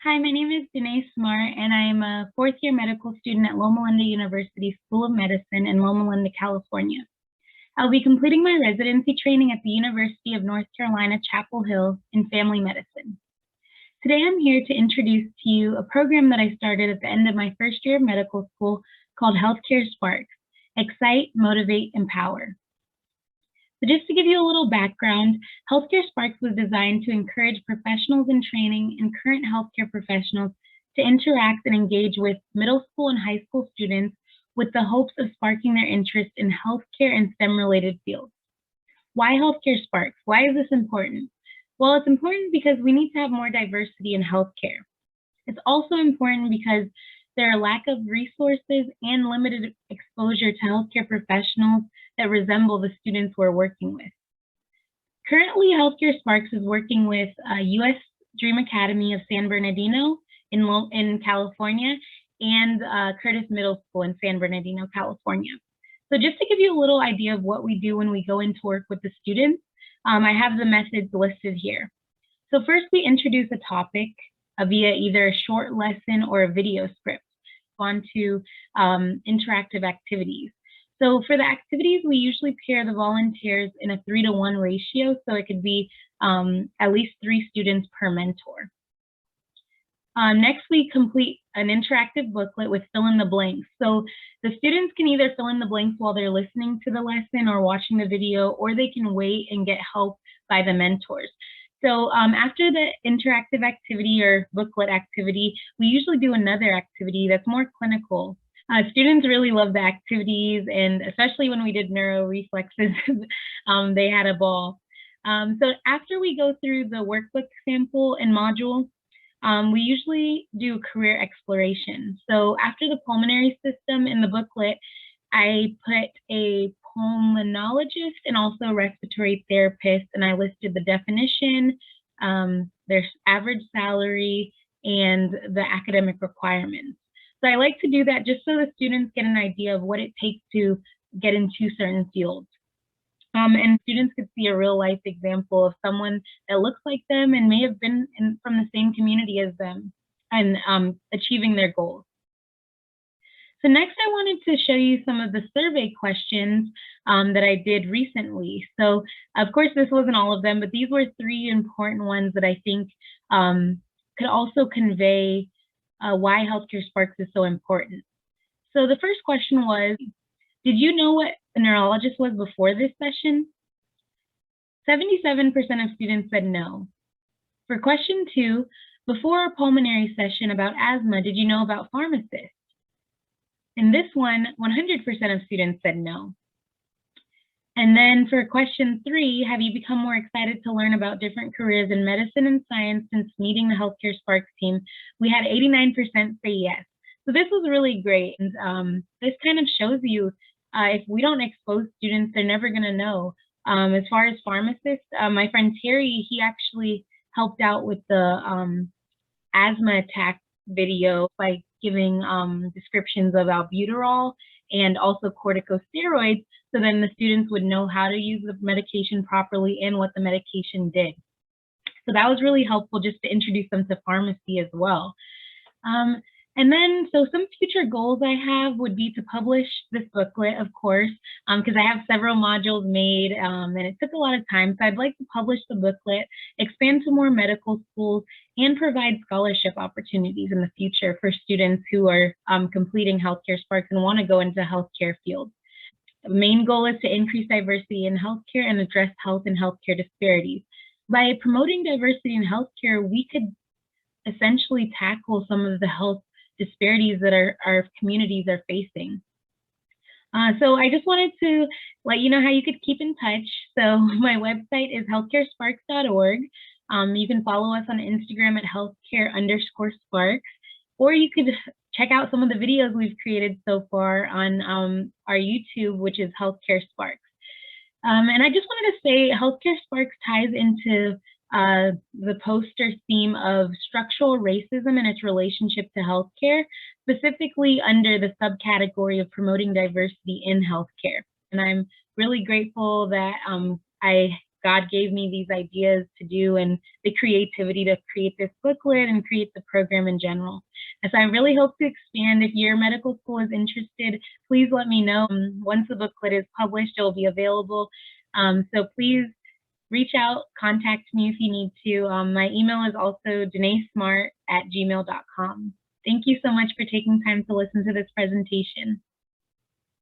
Hi, my name is Danae Smart, and I'm a fourth year medical student at Loma Linda University School of Medicine in Loma Linda, California. I'll be completing my residency training at the University of North Carolina, Chapel Hill in family medicine. Today, I'm here to introduce to you a program that I started at the end of my first year of medical school called Healthcare Sparks: Excite, Motivate, Empower. So just to give you a little background, Healthcare Sparks was designed to encourage professionals in training and current healthcare professionals to interact and engage with middle school and high school students with the hopes of sparking their interest in healthcare and STEM-related fields. Why Healthcare Sparks? Why is this important? Well, it's important because we need to have more diversity in healthcare. It's also important because there are lack of resources and limited exposure to healthcare professionals that resemble the students we're working with. Currently, Healthcare Sparks is working with US Dream Academy of San Bernardino in California and Curtis Middle School in San Bernardino, California. So just to give you a little idea of what we do when we go into work with the students, I have the methods listed here. So first we introduce a topic via either a short lesson or a video script onto interactive activities. So for the activities, we usually pair the volunteers in a 3-to-1 ratio, so it could be at least 3 students per mentor. Next, we complete an interactive booklet with fill in the blanks. So the students can either fill in the blanks while they're listening to the lesson or watching the video, or they can wait and get help by the mentors. So after the interactive activity or booklet activity, we usually do another activity that's more clinical. Students really love the activities, and especially when we did neuroreflexes, they had a ball. So after we go through the workbook sample and module, we usually do career exploration. So after the pulmonary system in the booklet, I put a pulmonologist and also a respiratory therapist, and I listed the definition, their average salary, and the academic requirements. So I like to do that just so the students get an idea of what it takes to get into certain fields. And students could see a real life example of someone that looks like them and may have been from the same community as them and achieving their goals. So next I wanted to show you some of the survey questions that I did recently. So of course this wasn't all of them, but these were 3 important ones that I think could also convey why Healthcare Sparks is so important. So the first question was, did you know what a neurologist was before this session? 77% of students said no. For question 2, before our pulmonary session about asthma, did you know about pharmacists? In this one, 100% of students said no. And then for question 3, have you become more excited to learn about different careers in medicine and science since meeting the Healthcare Sparks team? We had 89% say yes. So this was really great. And this kind of shows you if we don't expose students, they're never going to know. As far as pharmacists, my friend Terry, he actually helped out with the asthma attack video by giving descriptions of albuterol and also corticosteroids, so then the students would know how to use the medication properly and what the medication did. So that was really helpful just to introduce them to pharmacy as well. And then, so some future goals I have would be to publish this booklet, of course, because I have several modules made and it took a lot of time. So I'd like to publish the booklet, expand to more medical schools, and provide scholarship opportunities in the future for students who are completing Healthcare Sparks and want to go into healthcare fields. The main goal is to increase diversity in healthcare and address health and healthcare disparities. By promoting diversity in healthcare, we could essentially tackle some of the health disparities that our communities are facing. So I just wanted to let you know how you could keep in touch. So my website is healthcaresparks.org. You can follow us on Instagram at healthcare_sparks, or you could check out some of the videos we've created so far on our YouTube, which is Healthcare Sparks. And I just wanted to say Healthcare Sparks ties into the poster theme of structural racism and its relationship to healthcare, specifically under the subcategory of promoting diversity in healthcare. And I'm really grateful that I God gave me these ideas to do and the creativity to create this booklet and create the program in general. And so I really hope to expand. If your medical school is interested, please let me know. Once the booklet is published, it will be available. So please reach out, contact me if you need to. My email is also denaesmart@gmail.com. Thank you so much for taking time to listen to this presentation.